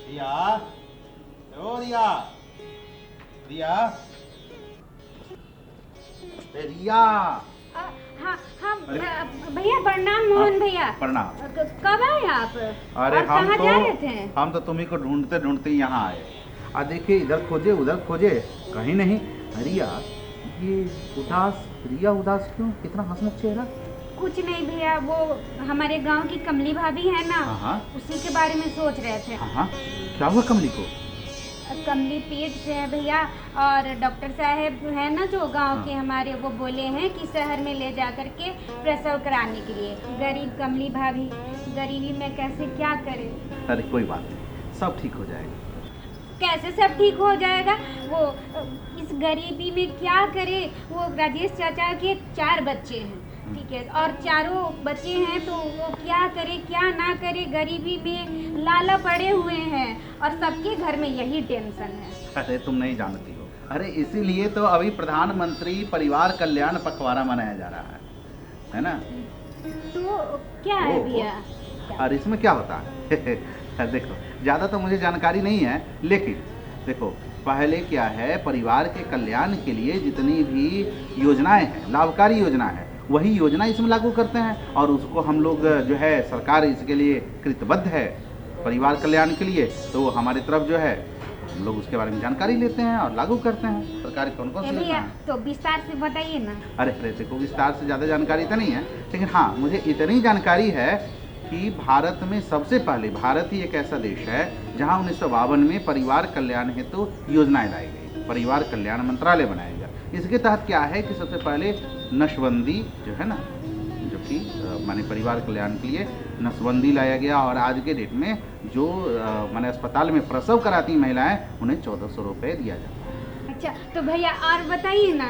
रिया, ओ रिया, रिया, रिया। हाँ हाँ भैया प्रणाम। मोहन भैया प्रणाम। कब आए आप? अरे और कहाँ जा रहे थे? हम तो तुम्ही को ढूंढते ढूंढते यहाँ आए। देखिए इधर खोजे उधर खोजे कहीं नहीं। रिया, ये उदास, रिया उदास क्यों? कितना हंसमुख चेहरा। कुछ नहीं भैया, वो हमारे गांव की कमली भाभी है ना, हाँ। उसी के बारे में सोच रहे थे। हाँ, क्या हुआ कमली को? कमली पेट से है भैया, और डॉक्टर साहब है ना जो गांव के हमारे, वो बोले हैं कि शहर में ले जा करके प्रसव कराने के लिए। गरीब कमली भाभी, गरीबी में कैसे क्या करे। अरे कोई बात नहीं, सब ठीक हो जाएगा। कैसे सब ठीक हो जाएगा? वो इस गरीबी में क्या करे। वो राजेश चाचा के 4 बच्चे हैं, ठीक है, और चारों बच्चे हैं, तो वो क्या करे क्या ना करे। गरीबी में लाला पड़े हुए हैं और सबके घर में यही टेंशन है। अरे तुम नहीं जानती हो, अरे इसीलिए तो अभी प्रधानमंत्री परिवार कल्याण पखवाड़ा मनाया जा रहा है ना? तो क्या है भैया? और इसमें क्या होता है? देखो, ज़्यादा तो मुझे जानकारी नहीं है, लेकिन देखो पहले क्या है, परिवार के कल्याण के लिए जितनी भी योजनाएं हैं, लाभकारी योजना है, वही योजना इसमें लागू करते हैं। और उसको हम लोग जो है, सरकार इसके लिए कृतबद्ध है परिवार कल्याण के लिए, तो हमारी तरफ जो है हम लोग उसके बारे में जानकारी लेते हैं और लागू करते हैं। सरकार कौन कौन सी योजना है? तो विस्तार से बताइए ना। अरे देखो, विस्तार से ज़्यादा जानकारी तो नहीं है, लेकिन हाँ मुझे इतनी जानकारी है कि भारत में सबसे पहले, भारत ही एक ऐसा देश है जहाँ 1952 में परिवार कल्याण हेतु योजनाएं लाई गई, परिवार कल्याण मंत्रालय बनाया गया। इसके तहत क्या है कि सबसे पहले नसबंदी जो है ना, जो कि माने परिवार कल्याण के लिए नसबंदी लाया गया, और आज के डेट में जो माने अस्पताल में प्रसव कराती महिलाएं, उन्हें 1400 रुपये दिया जाता है। अच्छा तो भैया और बताइए ना।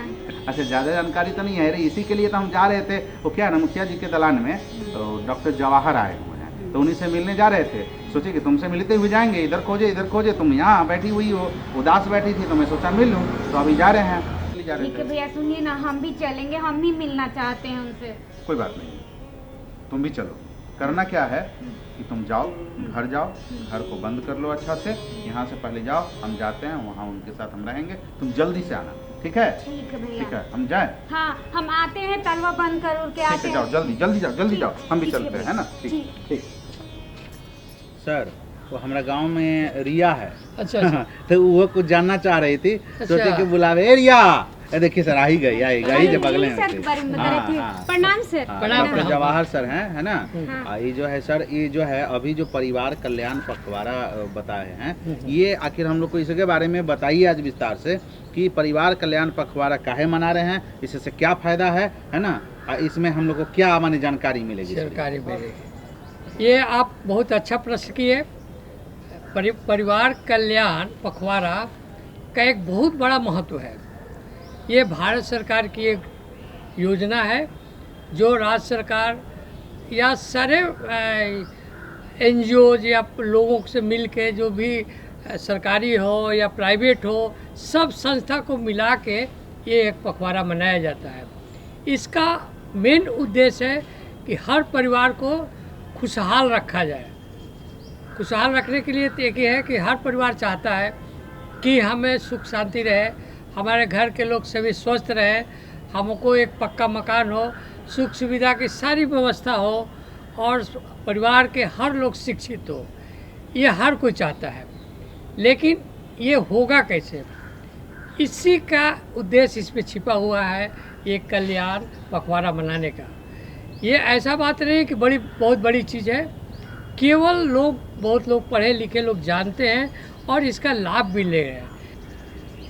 अच्छा, ज़्यादा जानकारी तो नहीं है रे, इसी के लिए तो हम जा रहे थे। वो क्या है ना, मुखिया जी के दलान में तो डॉक्टर जवाहर आए हुए हैं, तो उन्हीं से मिलने जा रहे थे। सोचे कि तुमसे मिलते हुए जाएंगे, इधर खोजे, तुम यहाँ बैठी हुई हो, उदास बैठी थी, तो मैं सोचा मिल लूँ, तो अभी जा रहे हैं। ठीक है भैया, सुनिए ना, हम भी चलेंगे, हम भी मिलना चाहते हैं उनसे। कोई बात नहीं, तुम भी चलो। करना क्या है कि तुम जाओ, घर जाओ, घर को बंद कर लो अच्छा से, यहाँ से पहले जाओ, हम जाते हैं वहाँ, उनके साथ हम रहेंगे, तुम जल्दी से आना, ठीक है? ठीक है भैया। ठीक है, हम जाएं? हाँ, हम आते हैं, तलवा बंद कर के आते हैं। जाओ, जल्दी जाओ, हम भी चलते हैं, है ना? ठीक। सर, वो हमारा गांव में रिया है। अच्छा। तो वो कुछ जानना चाह रही थी, सोचे कि बुलावे। ए रिया, देखिए सर, आई गई जब बगले में थे। प्रणाम सर। डॉक्टर जवाहर सर हैं, है ना? ये जो है सर, ये जो है अभी जो परिवार कल्याण पखवाड़ा बताए हैं, ये आखिर हम लोग को इसके बारे में बताइए आज विस्तार से कि परिवार कल्याण पखवाड़ा काहे मना रहे हैं, इससे क्या फायदा है ना? इसमें हम लोग को क्या माने जानकारी मिलेगी? जानकारी मिलेगी। ये आप बहुत अच्छा प्रश्न किए। परिवार कल्याण पखवाड़ा का एक बहुत बड़ा महत्व है। ये भारत सरकार की एक योजना है जो राज्य सरकार या सारे NGO या लोगों से मिल के, जो भी सरकारी हो या प्राइवेट हो, सब संस्था को मिला के ये एक पखवाड़ा मनाया जाता है। इसका मेन उद्देश्य है कि हर परिवार को खुशहाल रखा जाए। खुशहाल रखने के लिए एक ही है कि हर परिवार चाहता है कि हमें सुख शांति रहे, हमारे घर के लोग सभी स्वस्थ रहे, हमको एक पक्का मकान हो, सुख सुविधा की सारी व्यवस्था हो, और परिवार के हर लोग शिक्षित हो। ये हर कोई चाहता है, लेकिन ये होगा कैसे? इसी का उद्देश्य इसमें छिपा हुआ है, ये कल्याण पखवाड़ा मनाने का। ये ऐसा बात नहीं है कि बहुत बड़ी चीज़ है, केवल बहुत लोग पढ़े लिखे लोग जानते हैं और इसका लाभ भी ले रहे हैं।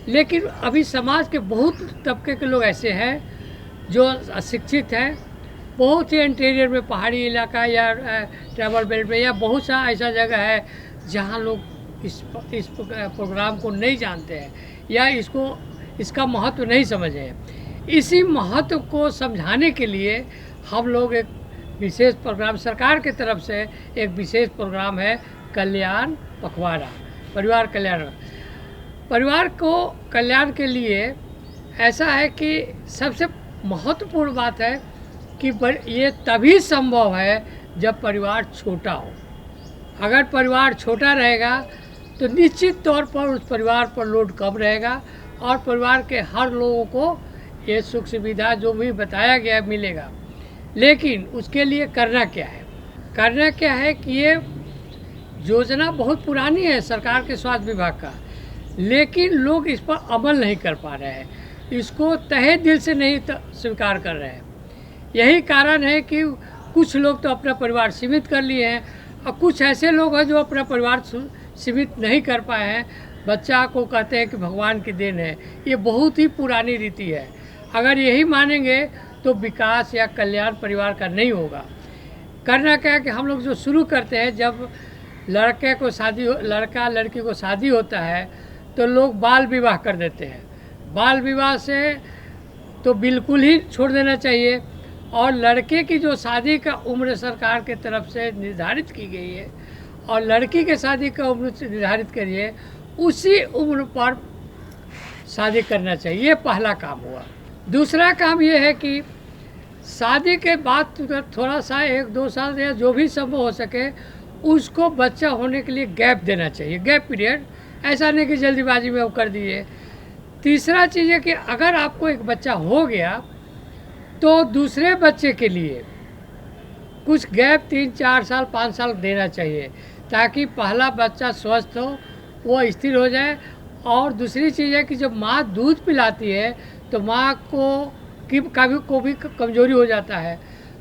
लेकिन अभी समाज के बहुत तबके के लोग ऐसे हैं जो अशिक्षित हैं, बहुत ही इंटीरियर में, पहाड़ी इलाका या ट्रैवल बेल्ट में, या बहुत सा ऐसा जगह है जहाँ लोग इस प्रोग्राम को नहीं जानते हैं या इसका महत्व नहीं समझे हैं। इसी महत्व को समझाने के लिए हम लोग एक विशेष प्रोग्राम, सरकार की तरफ से एक विशेष प्रोग्राम है कल्याण पखवाड़ा, परिवार कल्याण। परिवार को कल्याण के लिए ऐसा है कि सबसे महत्वपूर्ण बात है कि ये तभी संभव है जब परिवार छोटा हो। अगर परिवार छोटा रहेगा तो निश्चित तौर पर उस परिवार पर लोड कम रहेगा और परिवार के हर लोगों को ये सुख सुविधा जो भी बताया गया मिलेगा। लेकिन उसके लिए करना क्या है? करना क्या है कि ये योजना बहुत पुरानी है सरकार के स्वास्थ्य विभाग का, लेकिन लोग इस पर अमल नहीं कर पा रहे हैं, इसको तहे दिल से नहीं स्वीकार कर रहे हैं। यही कारण है कि कुछ लोग तो अपना परिवार सीमित कर लिए हैं और कुछ ऐसे लोग हैं जो अपना परिवार सीमित नहीं कर पाए हैं। बच्चा को कहते हैं कि भगवान की देन है। ये बहुत ही पुरानी रीति है। अगर यही मानेंगे तो विकास या कल्याण परिवार का नहीं होगा। करना क्या है कि हम लोग जो शुरू करते हैं, जब लड़का लड़की को शादी होता है तो लोग बाल विवाह कर देते हैं। बाल विवाह से तो बिल्कुल ही छोड़ देना चाहिए और लड़के की जो शादी का उम्र सरकार के तरफ से निर्धारित की गई है और लड़की के शादी का उम्र निर्धारित करी है, उसी उम्र पर शादी करना चाहिए। ये पहला काम हुआ। दूसरा काम ये है कि शादी के बाद थोड़ा सा 1-2 साल या जो भी संभव हो सके उसको बच्चा होने के लिए गैप देना चाहिए, गैप पीरियड। ऐसा नहीं कि जल्दीबाजी में वो कर दिए। तीसरा चीज़ है कि अगर आपको एक बच्चा हो गया तो दूसरे बच्चे के लिए कुछ गैप 3-4 साल 5 साल देना चाहिए ताकि पहला बच्चा स्वस्थ हो, वो स्थिर हो जाए। और दूसरी चीज़ है कि जब माँ दूध पिलाती है तो माँ को भी कमज़ोरी हो जाता है,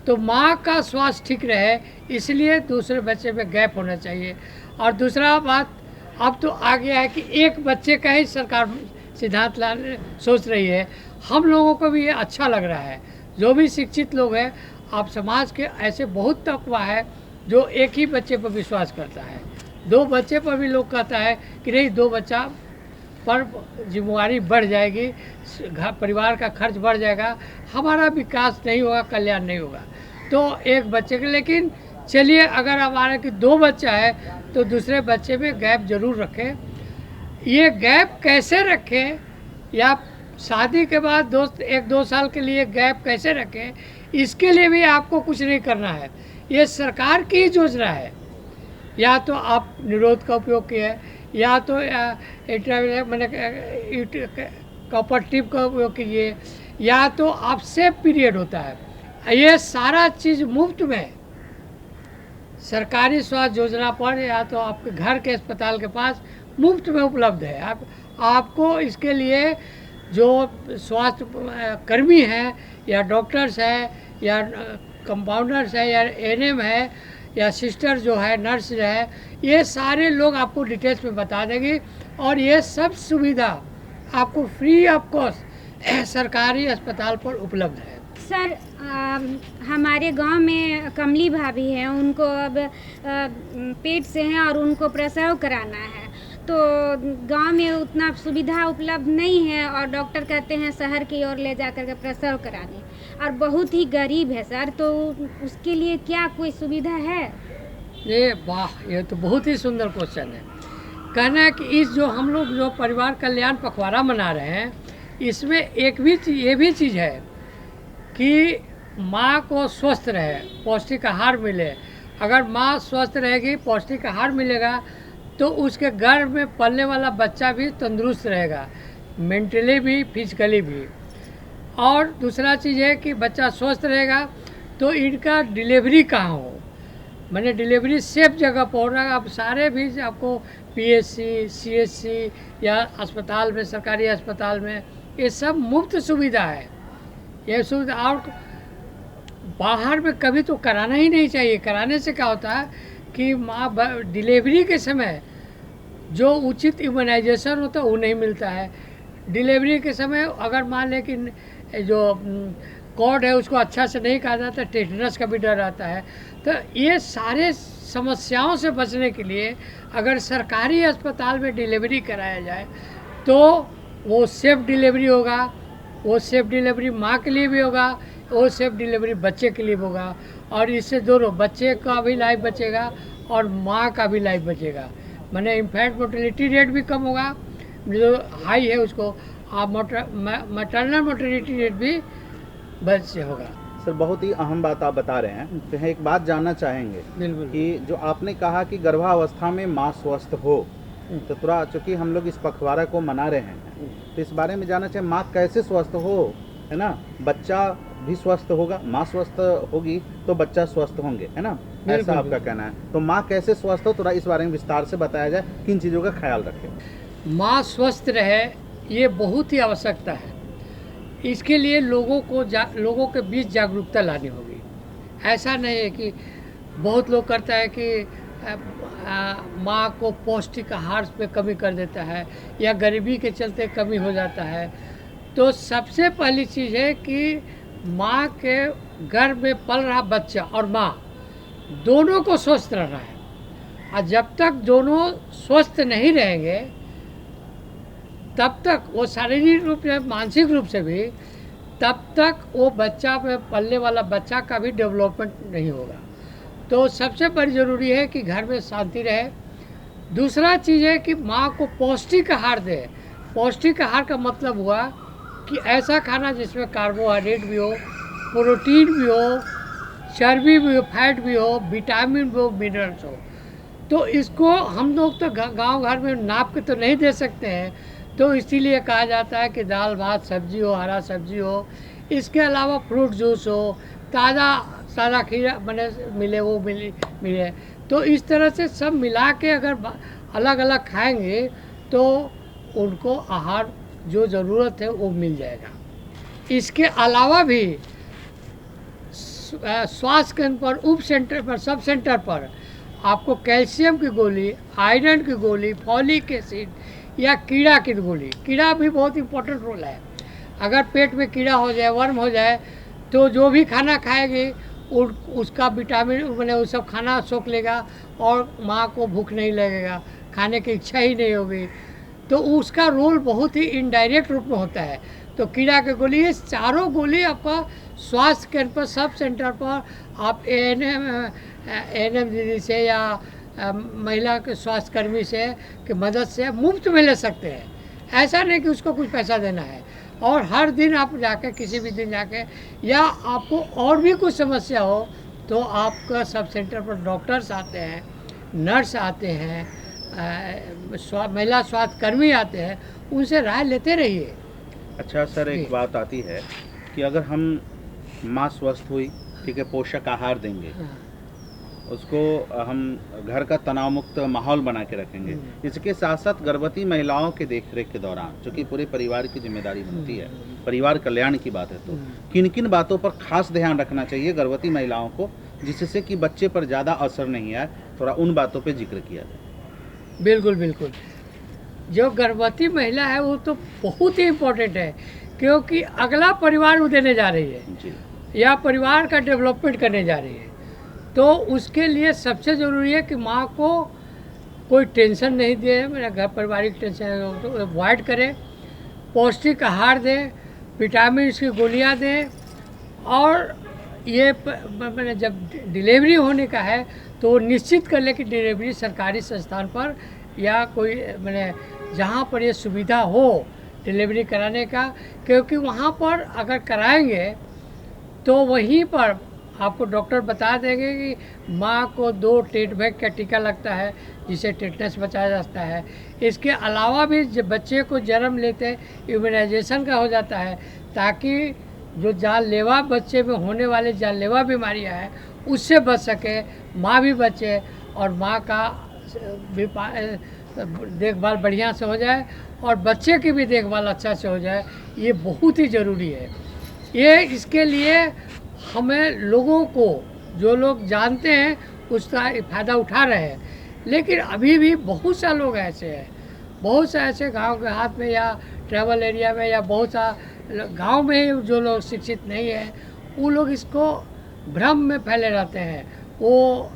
तो माँ का स्वास्थ्य ठीक रहे इसलिए दूसरे बच्चे में गैप होना चाहिए। और दूसरा बात, अब तो आ गया है कि एक बच्चे का ही सरकार सिद्धांत लाने सोच रही है। हम लोगों को भी ये अच्छा लग रहा है। जो भी शिक्षित लोग हैं, आप समाज के ऐसे बहुत तबका है जो एक ही बच्चे पर विश्वास करता है। 2 बच्चे पर भी लोग कहता है कि नहीं, 2 बच्चा पर जिम्मेवारी बढ़ जाएगी, परिवार का खर्च बढ़ जाएगा, हमारा विकास नहीं होगा, कल्याण नहीं होगा। तो एक बच्चे के, लेकिन चलिए अगर हमारा कि 2 बच्चा है तो दूसरे बच्चे में गैप जरूर रखें। ये गैप कैसे रखें या शादी के बाद 1-2 साल के लिए गैप कैसे रखें, इसके लिए भी आपको कुछ नहीं करना है। ये सरकार की योजना है। या तो आप निरोध का उपयोग किए या तो कॉपर टिप का उपयोग कीजिए या तो आप सेफ पीरियड होता है। ये सारा चीज़ मुफ्त में सरकारी स्वास्थ्य योजना पर या तो आपके घर के अस्पताल के पास मुफ्त में उपलब्ध है। आपको इसके लिए जो स्वास्थ्य कर्मी हैं या डॉक्टर्स हैं या कंपाउंडर्स है या एएनएम है या सिस्टर जो है, नर्स है, ये सारे लोग आपको डिटेल्स में बता देंगे और ये सब सुविधा आपको फ्री ऑफ कॉस्ट सरकारी अस्पताल पर उपलब्ध है। सर, हमारे गांव में कमली भाभी हैं, उनको अब पेट से हैं और उनको प्रसव कराना है, तो गांव में उतना सुविधा उपलब्ध नहीं है और डॉक्टर कहते हैं शहर की ओर ले जाकर के प्रसव करा दें और बहुत ही गरीब है सर, तो उसके लिए क्या कोई सुविधा है? ये वाह, ये तो बहुत ही सुंदर क्वेश्चन है। कहना है कि इस जो हम लोग जो परिवार कल्याण पखवाड़ा मना रहे हैं, इसमें एक भी ये भी चीज़ है कि माँ को स्वस्थ रहे, पौष्टिक आहार मिले। अगर माँ स्वस्थ रहेगी, पौष्टिक आहार मिलेगा तो उसके गर्भ में पलने वाला बच्चा भी तंदुरुस्त रहेगा, मेंटली भी फिजिकली भी। और दूसरा चीज़ है कि बच्चा स्वस्थ रहेगा तो इनका डिलीवरी कहाँ हो, मैंने डिलीवरी सेफ जगह पर हो रहा है। अब सारे भी आपको पीएचसी, सीएचसी या अस्पताल में, सरकारी अस्पताल में, ये सब मुफ्त सुविधा है। ये सुविधा और बाहर में कभी तो कराना ही नहीं चाहिए। कराने से क्या होता है कि माँ डिलीवरी के समय जो उचित इम्यूनाइजेशन होता है वो नहीं मिलता है। डिलीवरी के समय अगर मान लें कि जो कॉर्ड है उसको अच्छा से नहीं कहा जाता, टेटनस का भी डर रहता है, तो ये सारे समस्याओं से बचने के लिए अगर सरकारी अस्पताल में डिलीवरी कराया जाए तो वो सेफ डिलीवरी होगा, वो सेफ डिलीवरी माँ के लिए भी होगा, वो सेफ डिलीवरी बच्चे के लिए भी होगा, और इससे दोनों बच्चे का भी लाइफ बचेगा और माँ का भी लाइफ बचेगा। माने इन्फेंट मोर्टेलिटी रेट भी कम होगा, जो हाई है उसको, मैटरनल मोर्टेलिटी रेट भी बच होगा। सर बहुत ही अहम बात आप बता रहे हैं। तो एक बात जानना चाहेंगे बिल्कुल कि जो आपने कहा कि गर्भावस्था में माँ स्वस्थ हो, तो थोड़ा चूँकि हम लोग इस पखवाड़ा को मना रहे हैं तो इस बारे में जानना चाहिए, माँ कैसे स्वस्थ हो, है ना, बच्चा भी स्वस्थ होगा, माँ स्वस्थ होगी तो बच्चा स्वस्थ होंगे, है ना, ऐसा आपका कहना है। तो माँ कैसे स्वस्थ हो, थोड़ा इस बारे में विस्तार से बताया जाए, किन चीज़ों का ख्याल रखें। माँ स्वस्थ रहे ये बहुत ही आवश्यकता है। इसके लिए लोगों के बीच जागरूकता लानी होगी। ऐसा नहीं है कि बहुत लोग करता है कि माँ को पौष्टिक आहार पे कमी कर देता है या गरीबी के चलते कमी हो जाता है। तो सबसे पहली चीज़ है कि माँ के गर्भ में पल रहा बच्चा और माँ दोनों को स्वस्थ रहना है, और जब तक दोनों स्वस्थ नहीं रहेंगे तब तक वो शारीरिक रूप से मानसिक रूप से भी, तब तक वो बच्चा में पलने वाला बच्चा का भी डेवलपमेंट नहीं होगा। तो सबसे बड़ी ज़रूरी है कि घर में शांति रहे। दूसरा चीज़ है कि माँ को पौष्टिक आहार दे। पौष्टिक आहार का मतलब हुआ कि ऐसा खाना जिसमें कार्बोहाइड्रेट भी हो, प्रोटीन भी हो, चर्बी भी हो, फैट भी हो, विटामिन भी हो, मिनरल्स हो। तो इसको हम लोग तो गांव घर में नाप के तो नहीं दे सकते हैं, तो इसीलिए कहा जाता है कि दाल भात सब्जी हो, हरा सब्जी हो, इसके अलावा फ्रूट जूस हो, ताज़ा खीरा बने मिले वो मिले। तो इस तरह से सब मिला के अगर अलग अलग खाएंगे तो उनको आहार जो ज़रूरत है वो मिल जाएगा। इसके अलावा भी स्वास्थ्य केंद्र पर, उप सेंटर पर, सब सेंटर पर आपको कैल्शियम की गोली, आयरन की गोली, फॉलिक एसिड या कीड़ा की गोली, कीड़ा भी बहुत इंपॉर्टेंट रोल है। अगर पेट में कीड़ा हो जाए, वर्म हो जाए, तो जो भी खाना खाएगी उसका विटामिन मैंने वो सब खाना सोख लेगा और माँ को भूख नहीं लगेगा, खाने की इच्छा ही नहीं होगी। तो उसका रोल बहुत ही इनडायरेक्ट रूप में होता है। तो कीड़ा की गोली, ये चारों गोली आपका स्वास्थ्य केंद्र पर, सब सेंटर पर आप एएनएम दीदी से या महिला के स्वास्थ्य कर्मी से की मदद से मुफ्त में ले सकते हैं। ऐसा नहीं कि उसको कुछ पैसा देना है। और हर दिन आप जाके, किसी भी दिन जाके, या आपको और भी कुछ समस्या हो तो आपका सब सेंटर पर डॉक्टर्स आते हैं, नर्स आते हैं, महिला स्वास्थ्य कर्मी आते हैं, उनसे राय लेते रहिए। अच्छा सर, एक बात आती है कि अगर हम माँ स्वस्थ हुई, ठीक है, पोषक आहार देंगे, उसको हम घर का तनाव मुक्त माहौल बना के रखेंगे, इसके साथ साथ गर्भवती महिलाओं के देखरेख के दौरान, जो कि पूरे परिवार की जिम्मेदारी बनती है, परिवार कल्याण की बात है, तो किन किन बातों पर खास ध्यान रखना चाहिए गर्भवती महिलाओं को, जिससे कि बच्चे पर ज़्यादा असर नहीं आए, थोड़ा उन बातों पर जिक्र किया जाए। बिल्कुल बिल्कुल। जो गर्भवती महिला है वो तो बहुत ही इम्पोर्टेंट है, क्योंकि अगला परिवार वो देने जा रही है जी, या परिवार का डेवलपमेंट करने जा रही है। तो उसके लिए सबसे ज़रूरी है कि माँ को कोई टेंशन नहीं दे, मेरा घर पारिवारिक टेंशन है तो अवॉइड करें, पौष्टिक आहार दें, विटामिन की गोलियाँ दें, और ये मैंने जब डिलीवरी होने का है तो निश्चित कर ले कि डिलीवरी सरकारी संस्थान पर या कोई मैंने जहाँ पर ये सुविधा हो डिलीवरी कराने का, क्योंकि वहाँ पर अगर कराएंगे तो वहीं पर आपको डॉक्टर बता देंगे कि माँ को 2 टेटबैग का टीका लगता है जिसे टेटनस बचाया जाता है। इसके अलावा भी जब बच्चे को जन्म लेते इम्यूनाइजेशन का हो जाता है, ताकि जो जानलेवा बच्चे में होने वाले जानलेवा बीमारियां हैं उससे बच सके, माँ भी बचे और माँ का भी देखभाल बढ़िया से हो जाए और बच्चे की भी देखभाल अच्छा से हो जाए। ये बहुत ही ज़रूरी है। ये इसके लिए हमें लोगों को, जो लोग जानते हैं उसका फ़ायदा उठा रहे हैं, लेकिन अभी भी बहुत सा लोग ऐसे हैं, बहुत से ऐसे गांव के हाथ में या ट्रैवल एरिया में या बहुत सा गांव में जो लोग शिक्षित नहीं है, वो लोग इसको भ्रम में फैले रहते हैं। वो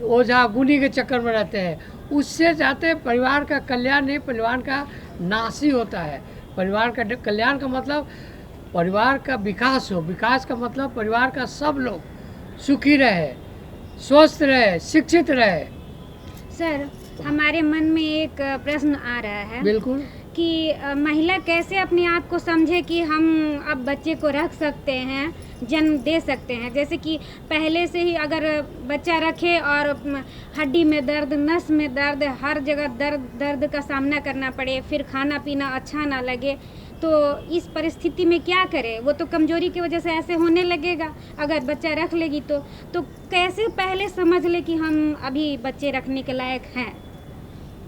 ओझा गुनी के चक्कर में रहते हैं। उससे जाते परिवार का कल्याण नहीं, परिवार का नाश ही होता है। परिवार का कल्याण का मतलब परिवार का विकास हो, विकास का मतलब परिवार का सब लोग सुखी रहे, स्वस्थ रहे, शिक्षित रहे। सर, हमारे मन में एक प्रश्न आ रहा है बिल्कुल कि महिला कैसे अपने आप को समझे कि हम अब बच्चे को रख सकते हैं, जन्म दे सकते हैं। जैसे कि पहले से ही अगर बच्चा रखे और हड्डी में दर्द, नस में दर्द, हर जगह दर्द का सामना करना पड़े, फिर खाना पीना अच्छा ना लगे, तो इस परिस्थिति में क्या करें? वो तो कमजोरी की वजह से ऐसे होने लगेगा। अगर बच्चा रख लेगी तो कैसे पहले समझ ले कि हम अभी बच्चे रखने के लायक हैं?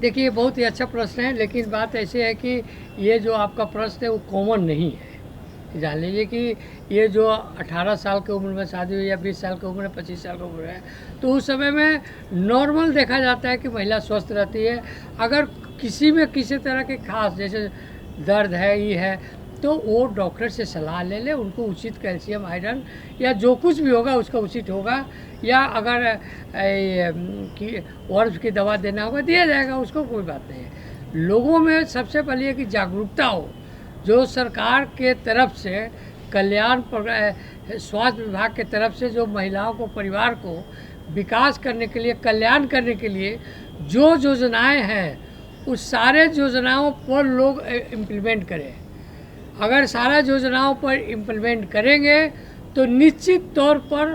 देखिए, बहुत ही अच्छा प्रश्न है, लेकिन बात ऐसी है कि ये जो आपका प्रश्न है वो कॉमन नहीं है। जान लीजिए कि ये जो 18 साल की उम्र में शादी हुई या 20 साल की उम्र है, 25 साल की उम्र है, तो उस समय में नॉर्मल देखा जाता है कि महिला स्वस्थ रहती है। अगर किसी में किसी तरह के खास जैसे दर्द है, ये है, तो वो डॉक्टर से सलाह ले ले, उनको उचित कैल्शियम, आयरन या जो कुछ भी होगा उसका उचित होगा, या अगर वर्ष की दवा देना होगा दिया जाएगा, उसको कोई बात नहीं है। लोगों में सबसे पहले है कि जागरूकता हो। जो सरकार के तरफ से कल्याण स्वास्थ्य विभाग के तरफ से जो महिलाओं को, परिवार को विकास करने के लिए, कल्याण करने के लिए जो योजनाएं हैं, उस सारे योजनाओं पर लोग इम्प्लीमेंट करें। अगर सारा योजनाओं पर इम्प्लीमेंट करेंगे तो निश्चित तौर पर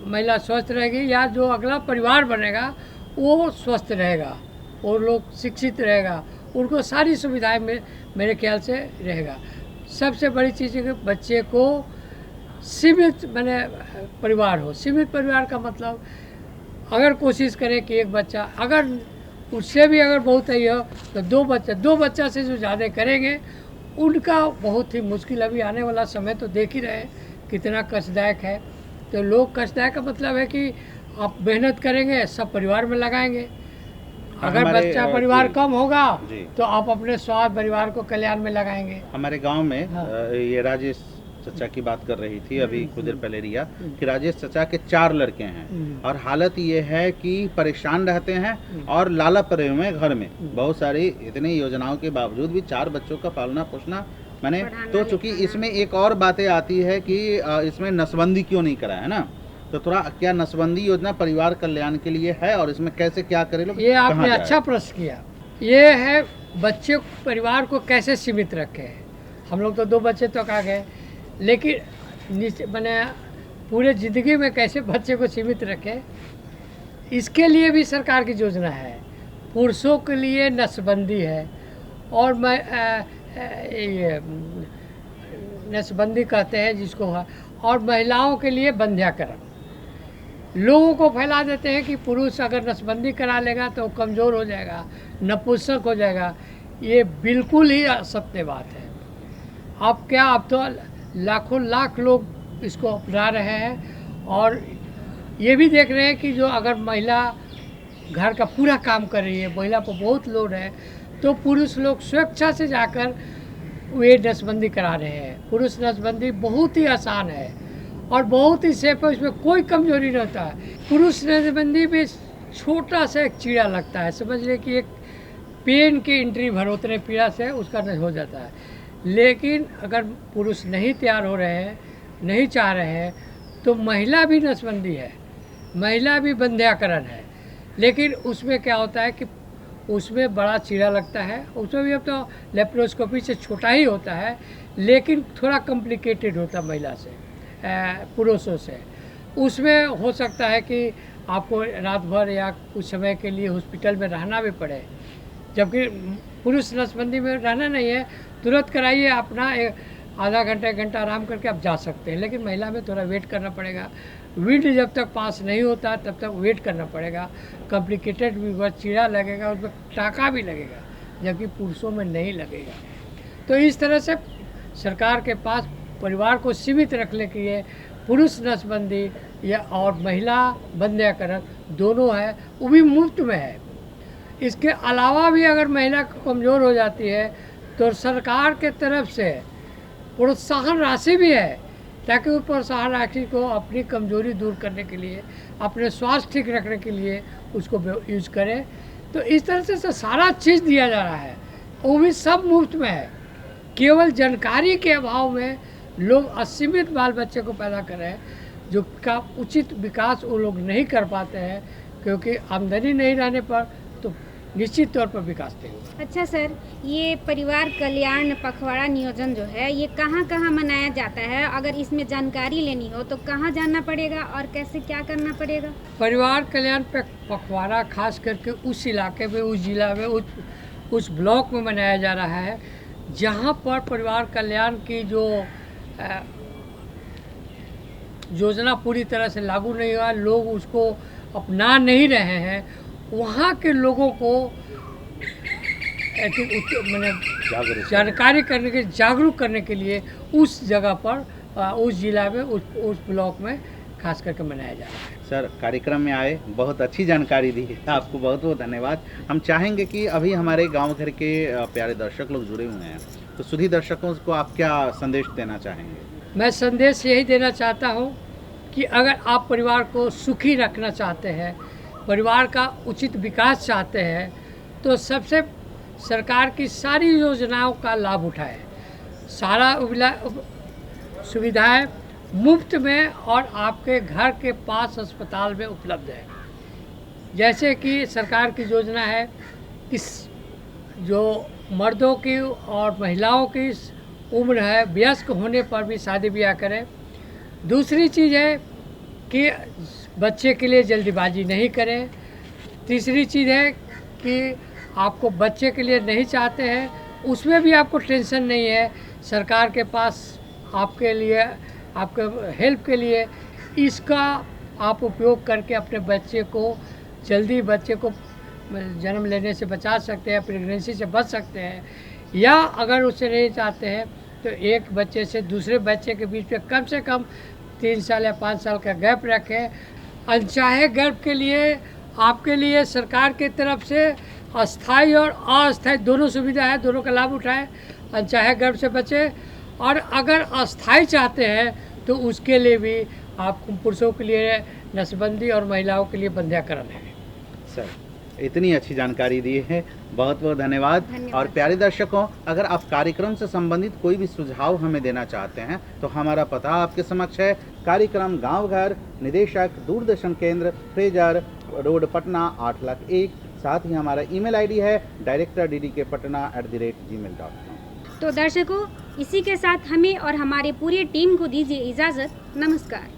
महिला स्वस्थ रहेगी, या जो अगला परिवार बनेगा वो स्वस्थ रहेगा, वो लोग शिक्षित रहेगा, उनको सारी सुविधाएं मेरे ख्याल से रहेगा। सबसे बड़ी चीज़ है कि बच्चे को सीमित परिवार हो। सीमित परिवार का मतलब अगर कोशिश करें कि एक बच्चा, अगर उससे भी अगर बहुत ही हो तो दो बच्चा से जो ज़्यादा करेंगे उनका बहुत ही मुश्किल। अभी आने वाला समय तो देख ही रहे कितना कष्टदायक है। तो लोग, कष्टदायक का मतलब है कि आप मेहनत करेंगे, सब परिवार में लगाएंगे। अगर बच्चा परिवार कम होगा तो आप अपने स्वास्थ्य परिवार को कल्याण में लगाएंगे। हमारे गांव में ये राजेश चचा की बात कर रही थी अभी कुछ देर पहले रिया, कि राजेश चचा के 4 लड़के हैं और हालत ये है कि परेशान रहते हैं और लाला पड़े हुए हैं घर में। बहुत सारी इतनी योजनाओं के बावजूद भी 4 बच्चों का पालना पोषना मैंने तो, चूंकि इसमें एक और बातें आती है कि इसमें नसबंदी क्यों नहीं करा है ना, तो थोड़ा क्या नसबंदी योजना परिवार कल्याण के लिए है और इसमें कैसे क्या करें लोग? ये आपने अच्छा प्रश्न किया। ये है बच्चे परिवार को कैसे सीमित रखे। हम लोग तो 2 बच्चे तक आ गए, लेकिन मैंने पूरे ज़िंदगी में कैसे बच्चे को सीमित रखें, इसके लिए भी सरकार की योजना है। पुरुषों के लिए नसबंदी है, और मैं ये नसबंदी कहते हैं जिसको, और महिलाओं के लिए बंध्याकरण। लोगों को फैला देते हैं कि पुरुष अगर नसबंदी करा लेगा तो कमज़ोर हो जाएगा, नपुंसक हो जाएगा। ये बिल्कुल ही असत्य बात है। अब तो लाखों लाख लोग इसको अपना रहे हैं, और ये भी देख रहे हैं कि जो अगर महिला घर का पूरा काम कर रही है, महिला को बहुत लोड है, तो पुरुष लोग स्वेच्छा से जाकर वे नसबंदी करा रहे हैं। पुरुष नसबंदी बहुत ही आसान है और बहुत ही सेफ है, इसमें कोई कमजोरी नहीं होता है। पुरुष नसबंदी में छोटा सा एक चीड़ा लगता है, समझ लीजिए कि एक पेन की एंट्री भर उतने पीड़ा से उसका नहीं हो जाता है। लेकिन अगर पुरुष नहीं तैयार हो रहे हैं, नहीं चाह रहे हैं, तो महिला भी नसबंदी है, महिला भी बंध्याकरण है। लेकिन उसमें क्या होता है कि उसमें बड़ा चीड़ा लगता है, उसमें भी अब तो लेप्रोस्कोपी से छोटा ही होता है, लेकिन थोड़ा कॉम्प्लिकेटेड होता है महिला से, पुरुषों से। उसमें हो सकता है कि आपको रात भर या कुछ समय के लिए हॉस्पिटल में रहना भी पड़े, जबकि पुरुष नसबंदी में रहना नहीं है, तुरंत कराइए, अपना आधा घंटा 1 घंटा आराम करके आप जा सकते हैं। लेकिन महिला में थोड़ा वेट करना पड़ेगा, विंड जब तक पास नहीं होता तब तक वेट करना पड़ेगा, कॉम्प्लिकेटेड भी हुआ, चीड़ा लगेगा, उसमें टाँका भी लगेगा, जबकि पुरुषों में नहीं लगेगा। तो इस तरह से सरकार के पास परिवार को सीमित रखने के लिए पुरुष नसबंदी या और महिला बंध्याकरण दोनों है, वो भी मुफ्त में है। इसके अलावा भी अगर महिला कमज़ोर हो जाती है तो सरकार के तरफ से प्रोत्साहन राशि भी है ताकि वो प्रोत्साहन राशि को अपनी कमजोरी दूर करने के लिए, अपने स्वास्थ्य ठीक रखने के लिए उसको यूज करें। तो इस तरह से सारा चीज़ दिया जा रहा है, वो भी सब मुफ्त में है। केवल जानकारी के अभाव में लोग असीमित बाल बच्चे को पैदा कर रहे हैं, जो का उचित विकास वो लोग नहीं कर पाते हैं, क्योंकि आमदनी नहीं रहने पर तो निश्चित तौर पर विकास नहीं होगा। अच्छा सर, ये परिवार कल्याण पखवाड़ा नियोजन जो है ये कहाँ कहाँ मनाया जाता है? अगर इसमें जानकारी लेनी हो तो कहाँ जाना पड़ेगा और कैसे क्या करना पड़ेगा? परिवार कल्याण पखवाड़ा खास करके उस इलाके में, उस जिला में, उस ब्लॉक में मनाया जा रहा है जहाँ पर परिवार कल्याण की जो योजना पूरी तरह से लागू नहीं हुआ, लोग उसको अपना नहीं रहे हैं। वहाँ के लोगों को मैंने जानकारी करने के, जागरूक करने के लिए उस जगह पर, उस जिला में, उस ब्लॉक में खास करके मनाया जा रहा है। सर, कार्यक्रम में आए, बहुत अच्छी जानकारी दी है, आपको बहुत बहुत धन्यवाद। हम चाहेंगे कि अभी हमारे गांव घर के प्यारे दर्शक लोग जुड़े हुए हैं, तो सुधी दर्शकों को आप क्या संदेश देना चाहेंगे? मैं संदेश यही देना चाहता हूँ कि अगर आप परिवार को सुखी रखना चाहते हैं, परिवार का उचित विकास चाहते हैं, तो सबसे सरकार की सारी योजनाओं का लाभ उठाएं। सारा सुविधाएं मुफ्त में और आपके घर के पास अस्पताल में उपलब्ध है। जैसे कि सरकार की योजना है कि जो मर्दों की और महिलाओं की उम्र है वयस्क होने पर भी शादी ब्याह करें। दूसरी चीज़ है कि बच्चे के लिए जल्दीबाजी नहीं करें। तीसरी चीज़ है कि आपको बच्चे के लिए नहीं चाहते हैं, उसमें भी आपको टेंशन नहीं है, सरकार के पास आपके लिए, आपके हेल्प के लिए इसका आप उपयोग करके अपने बच्चे को जल्दी, बच्चे को जन्म लेने से बचा सकते हैं, प्रेगनेंसी से बच सकते हैं। या अगर उसे नहीं चाहते हैं तो एक बच्चे से दूसरे बच्चे के बीच में कम से कम 3 साल या 5 साल का गैप रखें। अनचाहे गर्भ के लिए आपके लिए सरकार की तरफ से अस्थाई और अस्थाई दोनों सुविधा है, दोनों का लाभ उठाएं। अनचाहे गर्भ से बचें, और अगर अस्थाई चाहते हैं तो उसके लिए भी आप पुरुषों के लिए नसबंदी और महिलाओं के लिए बंध्याकरण है। सर, इतनी अच्छी जानकारी दी है, बहुत बहुत धन्यवाद। और प्यारे दर्शकों, अगर आप कार्यक्रम से संबंधित कोई भी सुझाव हमें देना चाहते हैं तो हमारा पता आपके समक्ष है। कार्यक्रम गांव घर, निदेशक दूरदर्शन केंद्र, फ्रेजर रोड, पटना 8,01,। साथ ही हमारा ईमेल आईडी है director.ddkpatna@gmail.com। तो दर्शकों, इसी के साथ हमें और हमारे पूरी टीम को दीजिए इजाज़त। नमस्कार।